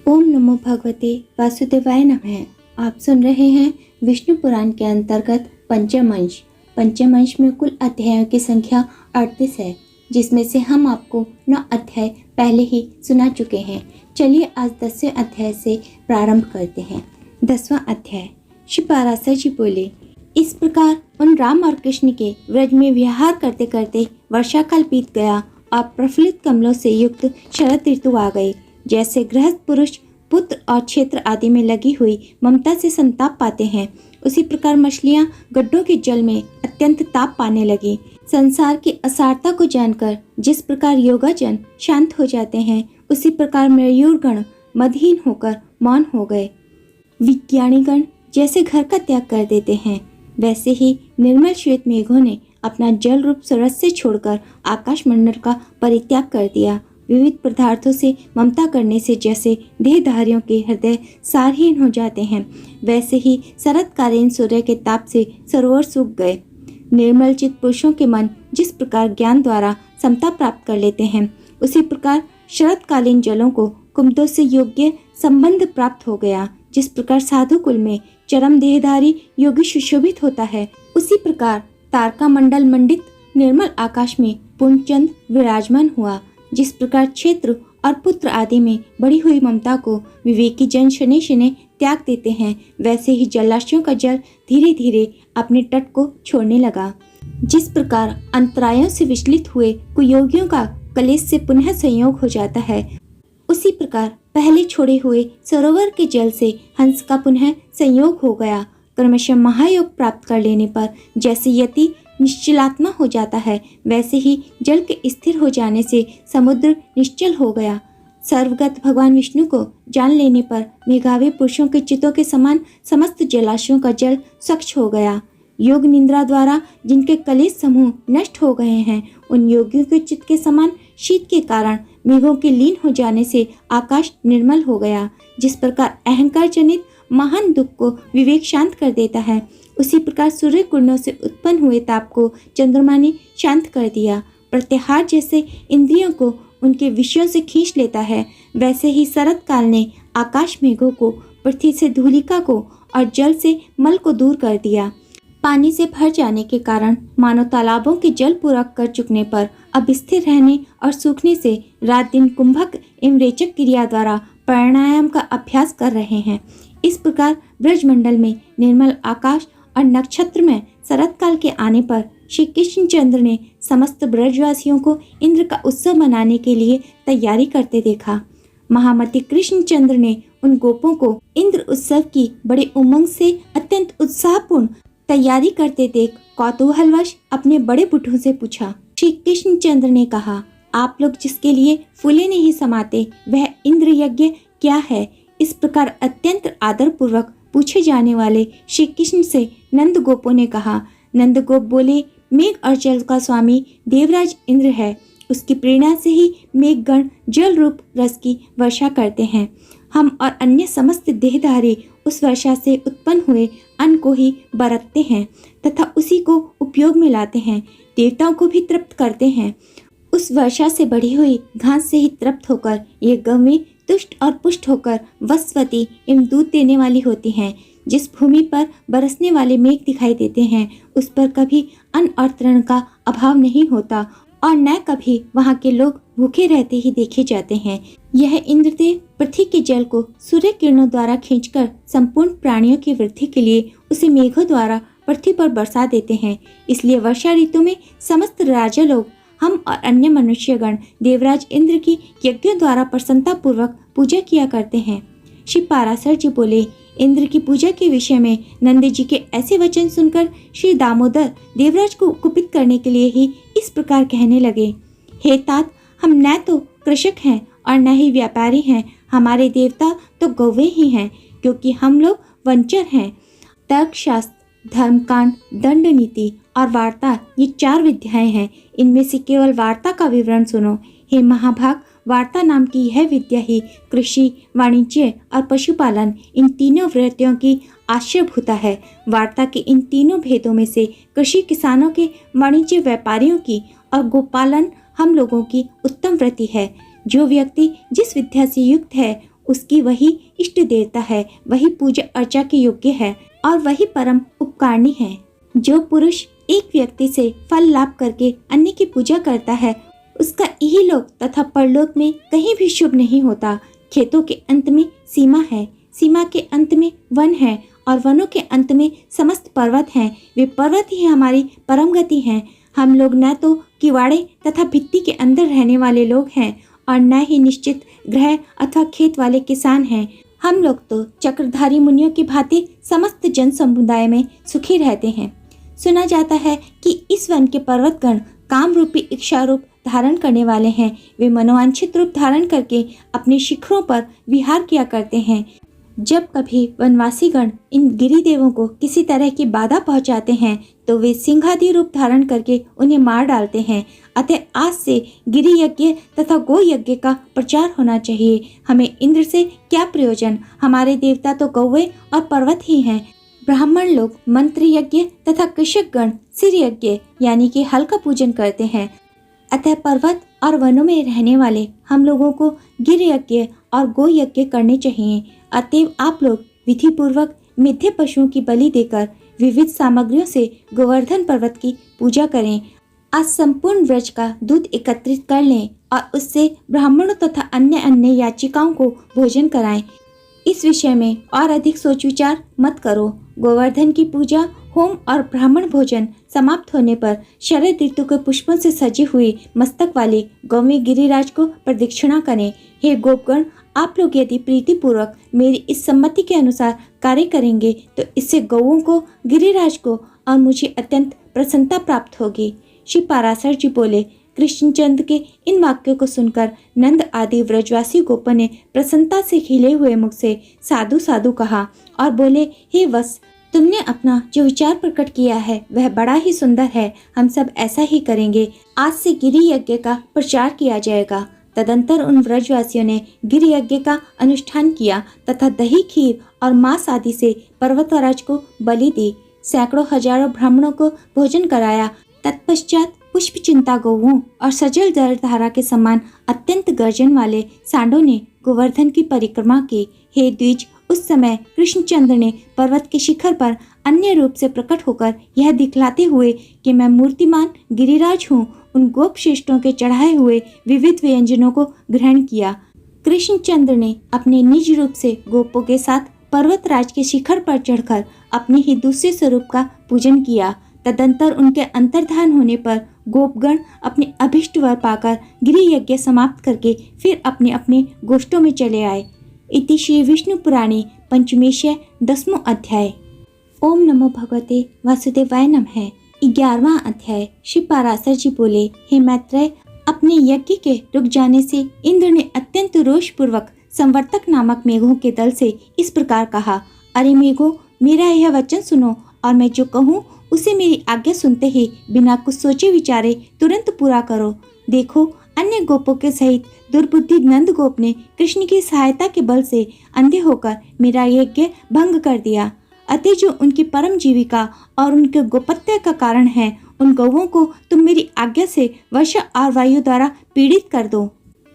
ओम नमो भगवते वासुदेवाय नमः। आप सुन रहे हैं विष्णु पुराण के अंतर्गत पंचम अंश। पंचम अंश में कुल अध्यायों की संख्या 38 है, जिसमें से हम आपको 9 अध्याय पहले ही सुना चुके हैं। चलिए आज 10वें अध्याय से प्रारंभ करते हैं। 10वां अध्याय। श्री पाराशर जी बोले, इस प्रकार उन राम और कृष्ण के व्रज में विहार करते करते वर्षा काल बीत गया और प्रफुल्लित कमलों से युक्त शरद ऋतु आ गई। जैसे गृहस्थ पुरुष पुत्र और क्षेत्र आदि में लगी हुई ममता से संताप पाते हैं, उसी प्रकार मछलियां गड्ढों के जल में अत्यंत ताप पाने लगी। संसार की असारता को जानकर जिस प्रकार योगाजन शांत हो जाते हैं, उसी प्रकार मयूरगण मदहीन होकर मौन हो गए। विज्ञानीगण जैसे घर का त्याग कर देते हैं, वैसे ही निर्मल श्वेत मेघों ने अपना जल रूप सरस से छोड़कर आकाश मंडल का परित्याग कर दिया। विविध पदार्थों से ममता करने से जैसे देहधारियों के हृदय सारहीन हो जाते हैं, वैसे ही शरतकालीन सूर्य के ताप से सरोवर सूख गए। निर्मल चित्त पुरुषों के मन जिस प्रकार ज्ञान द्वारा समता प्राप्त कर लेते हैं, उसी प्रकार शरतकालीन जलों को कुमुदों से योग्य संबंध प्राप्त हो गया। जिस प्रकार साधु कुल में चरम देहधारी योगी सुशोभित होता है, उसी प्रकार तारका मंडल मंडित निर्मल आकाश में पूर्णचंद विराजमान हुआ। जिस प्रकार क्षेत्र और पुत्र आदि में बढ़ी हुई ममता को विवेकी जन शनि शनि त्याग देते हैं, वैसे ही जलाशयों का जल धीरे धीरे अपने तट को छोड़ने लगा। जिस प्रकार अंतरायों से विचलित हुए कुयोगियों का कलेश से पुनः संयोग हो जाता है, उसी प्रकार पहले छोड़े हुए सरोवर के जल से हंस का पुनः संयोग हो गया। क्रमशः महायोग प्राप्त कर लेने पर जैसे यति निश्चलात्मा हो जाता है, वैसे ही जल के स्थिर हो जाने से समुद्र निश्चल हो गया। सर्वगत भगवान विष्णु को जान लेने पर मेघावी पुरुषों के चित्तों के समान समस्त जलाशयों का जल स्वच्छ हो गया। योग निद्रा द्वारा जिनके कलेश समूह नष्ट हो गए हैं, उन योगियों के चित्त के समान शीत के कारण मेघों के लीन हो जाने से आकाश निर्मल हो गया। जिस प्रकार अहंकार जनित महान दुख को विवेक शांत कर देता है, उसी प्रकार सूर्य किरणों से उत्पन्न हुए ताप को चंद्रमा ने शांत कर दिया। प्रत्याहार जैसे इंद्रियों को उनके विषयों से खींच लेता है, वैसे ही शरद काल ने आकाश मेघों को, पृथ्वी से धूलिका को और जल से मल को दूर कर दिया। पानी से भर जाने के कारण मानो तालाबों के जल पूरा कर चुकने पर अब स्थिर रहने और सूखने से रात दिन कुंभक एवं रेचक क्रिया द्वारा प्राणायाम का अभ्यास कर रहे हैं। इस प्रकार ब्रजमंडल में निर्मल आकाश और नक्षत्र में शरद काल के आने पर श्री कृष्णचंद्र ने समस्त ब्रजवासियों को इंद्र का उत्सव मनाने के लिए तैयारी करते देखा। महामती कृष्णचंद्र ने उन गोपों को इंद्र उत्सव की बड़े उमंग से अत्यंत उत्साहपूर्ण तैयारी करते देख कौतूहलवश अपने बड़े बुढ़ू से पूछा। श्री कृष्णचंद्र ने कहा, आप लोग जिसके लिए फूले नहीं समाते, वह इंद्र यज्ञ क्या है? इस प्रकार अत्यंत आदर पूर्वक पूछे जाने वाले श्री कृष्ण से नंद गोपों ने कहा। नंद गोप बोले, मेघ और जल का स्वामी देवराज इंद्र है। उसकी प्रेरणा से ही मेघगण जल रूप रस की वर्षा करते हैं। हम और अन्य समस्त देहधारी उस वर्षा से उत्पन्न हुए अन्न को ही बरतते हैं तथा उसी को उपयोग में लाते हैं। देवताओं को भी तृप्त करते हैं। उस वर्षा से बढ़ी हुई घास से ही तृप्त होकर ये गौवें तुष्ट और पुष्ट होकर वसवती एवं दूध देने वाली होती हैं। जिस भूमि पर बरसने वाले मेघ दिखाई देते हैं, उस पर कभी अन्न और तृण का अभाव नहीं होता और न कभी वहाँ के लोग भूखे रहते ही देखे जाते हैं। यह इंद्रदेव पृथ्वी के जल को सूर्य किरणों द्वारा खींचकर संपूर्ण प्राणियों की वृद्धि के लिए उसे मेघों द्वारा पृथ्वी पर बरसा देते हैं। इसलिए वर्षा ऋतु में समस्त राजा लोग, हम और अन्य मनुष्यगण देवराज इंद्र की यज्ञों द्वारा प्रसन्नता पूर्वक पूजा किया करते हैं। श्री पाराशर जी बोले, इंद्र की पूजा के विषय में नंद जी के ऐसे वचन सुनकर श्री दामोदर देवराज को कुपित करने के लिए ही इस प्रकार कहने लगे। हे तात, हम न तो कृषक हैं और न ही व्यापारी हैं। हमारे देवता तो गौवे ही हैं, क्योंकि हम लोग वंचर हैं। तर्कशास्त्र, धर्मकांड, दंड नीति और वार्ता, ये 4 विद्याएं हैं। इनमें से केवल वार्ता का विवरण सुनो। हे महाभाग, वार्ता नाम की यह विद्या ही कृषि, वाणिज्य और पशुपालन, इन तीनों वृत्तियों की आश्रयभूता है। वार्ता के इन तीनों भेदों में से कृषि किसानों के, वाणिज्य व्यापारियों की और गोपालन हम लोगों की उत्तम वृत्ति है। जो व्यक्ति जिस विद्या से युक्त है, उसकी वही इष्ट देवता है, वही पूजा अर्चा के योग्य है और वही परम उपकारणी है। जो पुरुष एक व्यक्ति से फल लाभ करके अन्य की पूजा करता है, उसका यही लोक तथा परलोक में कहीं भी शुभ नहीं होता। खेतों के अंत में सीमा है, सीमा के अंत में वन है और वनों के अंत में समस्त पर्वत हैं। वे पर्वत ही हमारी परम गति हैं। हम लोग न तो किवाड़े तथा भित्ति के अंदर रहने वाले लोग हैं और न ही निश्चित ग्रह अथवा खेत वाले किसान हैं। हम लोग तो चक्रधारी मुनियों की भांति समस्त जन समुदाय में सुखी रहते हैं। सुना जाता है कि इस वन के पर्वतगण काम रूपी इच्छा रूप धारण करने वाले हैं। वे मनोवांछित रूप धारण करके अपने शिखरों पर विहार किया करते हैं। जब कभी वनवासी गण इन गिरिदेवों को किसी तरह की बाधा पहुंचाते हैं तो वे सिंहादि रूप धारण करके उन्हें मार डालते हैं। अतः आज से गिरि यज्ञ तथा गो यज्ञ का प्रचार होना चाहिए। हमें इंद्र से क्या प्रयोजन, हमारे देवता तो गौवे और पर्वत ही हैं। ब्राह्मण लोग मंत्र यज्ञ तथा कृषक गण सिर यज्ञ यानी कि हल का पूजन करते हैं। अतः पर्वत और वनों में रहने वाले हम लोगों को गिर यज्ञ और गो यज्ञ करने चाहिए। अतएव आप लोग विधि पूर्वक मिथ्य पशुओं की बलि देकर विविध सामग्रियों से गोवर्धन पर्वत की पूजा करें। आज संपूर्ण व्रज का दूध एकत्रित कर लें और उससे ब्राह्मणों तथा अन्य अन्य याचिकाओं को भोजन कराएं। इस विषय में और अधिक सोच विचार मत करो। गोवर्धन की पूजा, होम और ब्राह्मण भोजन समाप्त होने पर शरद ऋतु के पुष्पों से सजी हुई मस्तक वाले गौवी गिरिराज को प्रदक्षिणा करें। हे गोपगण, आप लोग यदि प्रीति पूर्वक मेरी इस सम्मति के अनुसार कार्य करेंगे तो इससे गौओं को, गिरिराज को और मुझे अत्यंत प्रसन्नता प्राप्त होगी। श्री पाराशर जी बोले। कृष्णचंद्र के इन वाक्यों को सुनकर नंद आदि व्रजवासी गोपों ने प्रसन्नता से खिले हुए मुख से साधु साधु कहा और बोले, हे वत्स, तुमने अपना जो विचार प्रकट किया है वह बड़ा ही सुंदर है। हम सब ऐसा ही करेंगे। आज से गिरि यज्ञ का प्रचार किया जाएगा। तदंतर उन व्रजवासियों ने गिरि यज्ञ का अनुष्ठान किया तथा दही, खीर और मांस आदि से पर्वतराज को बलि दी। सैकड़ों हजारों ब्राह्मणों को भोजन कराया। तत्पश्चात पुष्प चिंता गौओं और सजल जलधारा के समान अत्यंत गर्जन वाले सांडों ने गोवर्धन की परिक्रमा की। हे द्विज, उस समय कृष्णचंद्र ने पर्वत के शिखर पर अन्य रूप से प्रकट होकर यह दिखलाते हुए कि मैं मूर्तिमान गिरिराज हूँ, उन गोप श्रेष्ठों के चढ़ाए हुए विविध व्यंजनों को ग्रहण किया। कृष्णचंद्र ने अपने निज रूप से गोपों के साथ पर्वतराज के शिखर पर चढ़कर अपने ही दूसरे स्वरूप का पूजन किया। तदंतर उनके अंतर्धान होने पर गोपगण अपने अभिष्ट वर पाकर गिरि यज्ञ समाप्त करके फिर अपने अपने गोष्ठों में चले आए। इति श्री विष्णु पुराणे पंचमेशय 10वां अध्याय। ओम नमो भगवते वासुदेवाय नमः। 11वां अध्याय। श्री पाराशर जी बोले, हे मैत्रेय, अपने यज्ञ के रुक जाने से इंद्र ने अत्यंत रोष पूर्वक संवर्तक नामक मेघों के दल से इस प्रकार कहा, अरे मेघों, मेरा यह वचन सुनो और मैं जो कहूँ उसे मेरी आज्ञा सुनते ही बिना कुछ सोचे विचारे तुरंत पूरा करो। देखो, अन्य गोपों के सहित दुर्बुद्धि नंद गोप ने कृष्ण की सहायता के बल से अंधे होकर मेरा यज्ञ भंग कर दिया। अतः जो उनकी परम जीविका और उनके गोपत्य का कारण है, उन गौओं को तुम मेरी आज्ञा से वर्षा और वायु द्वारा पीड़ित कर दो।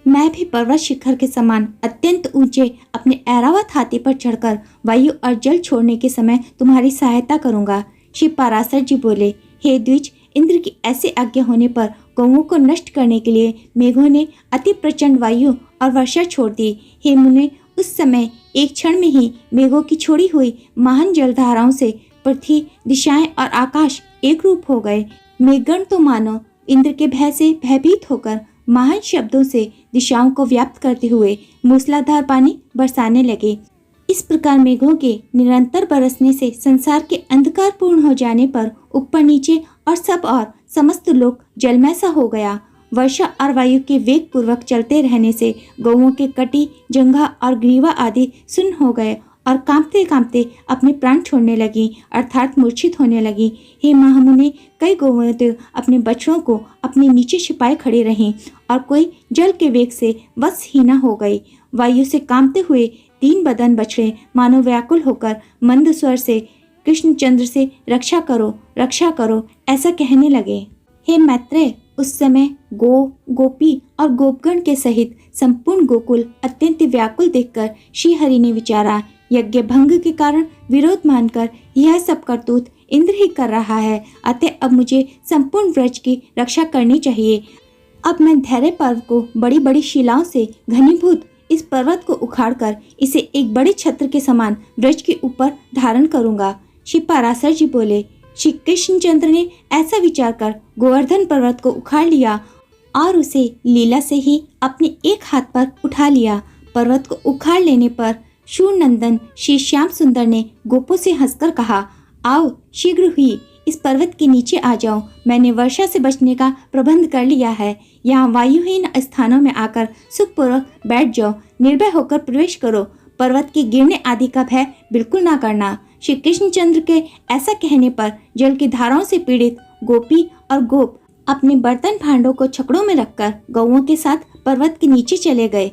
मैं भी पर्वत शिखर के समान अत्यंत ऊंचे अपने ऐरावत हाथी पर चढ़कर वायु और जल छोड़ने के समय तुम्हारी सहायता करूंगा। श्री पाराशर जी बोले, हे द्विज, इंद्र की ऐसी आज्ञा होने पर गौओं को नष्ट करने के लिए मेघों ने अति प्रचंड वायु और वर्षा छोड़ दी। हे मुने, उस समय एक क्षण में ही मेघों की छोड़ी हुई महान जलधाराओं से पृथ्वी, दिशाएं और आकाश एक रूप हो गए। मेघगण तो मानो इंद्र के भय से भयभीत होकर महान शब्दों से दिशाओं को व्याप्त करते हुए मूसलाधार पानी बरसाने लगे। इस प्रकार मेघों के निरंतर बरसने से संसार के अंधकार पूर्ण हो जाने पर ऊपर नीचे और सब और समस्त लोक जलमय सा हो गया। वर्षा और वायु के वेग पूर्वक चलते रहने से गौओं के कटी, जंघा और ग्रीवा आदि सुन्न हो गए और कांपते कांपते अपने प्राण छोड़ने लगी, अर्थात मूर्छित होने लगी। हे महामुने, कई गौएं तो अपने बछड़ों को अपने नीचे छिपाए खड़े रहीं और कोई जल के वेग से वशहीना हो गई। वायु से कांपते हुए तीन बदन बछड़े मानो व्याकुल होकर मंद स्वर से कृष्णचंद्र से रक्षा करो ऐसा कहने लगे। हे मैत्रेय, उस समय गोपी और गोपगण के सहित संपूर्ण गोकुल अत्यंत व्याकुल देखकर श्री हरि ने विचारा, यज्ञ भंग के कारण विरोध मानकर यह सब करतूत इंद्र ही कर रहा है, अतः अब मुझे संपूर्ण व्रज की रक्षा करनी चाहिए। अब मैं धैर्य पर्व को बड़ी बड़ी शिलाओं से घनीभूत इस पर्वत को उखाड़कर इसे एक बड़े छत्र के समान व्रज के ऊपर धारण करूंगा। श्री पराशर जी बोले। श्री कृष्णचंद्र ने ऐसा विचार कर गोवर्धन पर्वत को उखाड़ लिया और उसे लीला से ही अपने एक हाथ पर उठा लिया। पर्वत को उखाड़ लेने पर शूरनंदन श्री श्याम सुंदर ने गोपों से हंसकर कहा, आओ शीघ्र ही इस पर्वत के नीचे आ जाओ। मैंने वर्षा से बचने का प्रबंध कर लिया है। यहाँ वायुहीन स्थानों में आकर सुखपूर्वक बैठ जाओ, निर्भय होकर प्रवेश करो। पर्वत के गिरने आदि का भय बिल्कुल ना करना। श्री कृष्णचंद्र के ऐसा कहने पर जल की धाराओं से पीड़ित गोपी और गोप अपने बर्तन भांडों को छकड़ों में रखकर गौओं के साथ पर्वत के नीचे चले गए।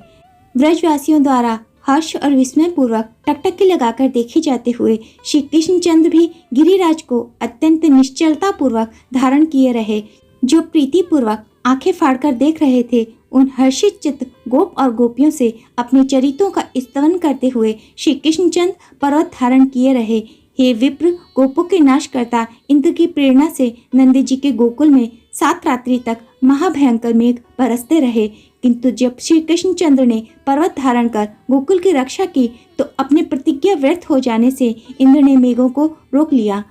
व्रजवासियों द्वारा हर्ष और विस्मय पूर्वक टकटकी लगाकर देखे जाते हुए श्री कृष्णचंद्र भी गिरिराज को अत्यंत निश्चलता पूर्वक धारण किए रहे। जो प्रीति पूर्वक आंखें फाड़कर देख रहे थे, उन हर्षित चित्त गोप और गोपियों से अपने चरित्रों का स्तवन करते हुए श्री कृष्णचंद्र पर्वत धारण किए रहे। हे विप्र, गोपों के नाश करता इंद्र की प्रेरणा से नंद जी के गोकुल में 7 रात्रि तक महाभयंकर मेघ बरसते रहे, किंतु जब श्री कृष्णचंद्र ने पर्वत धारण कर गोकुल की रक्षा की तो अपने प्रतिज्ञा व्यर्थ हो जाने से इंद्र ने मेघों को रोक लिया।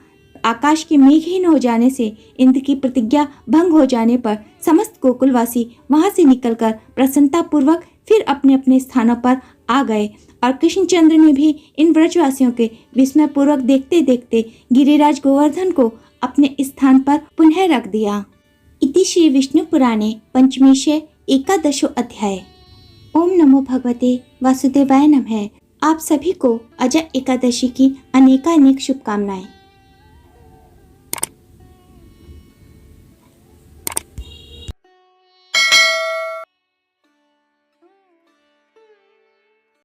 आकाश के मेघहीन हो जाने से इंद्र की प्रतिज्ञा भंग हो जाने पर समस्त गोकुलवासी वहां से निकलकर प्रसन्नता पूर्वक फिर अपने अपने स्थानों पर आ गए और कृष्णचंद्र ने भी इन व्रजवासियों के विस्मय पूर्वक देखते देखते गिरिराज गोवर्धन को अपने स्थान पर पुनः रख दिया। इति श्री विष्णु पुराणे पंचमेशे एकादशो अध्याय। ओम नमो भगवते वासुदेवाय नमः। आप सभी को अजय एकादशी की अनेकानेक शुभकामनाएं।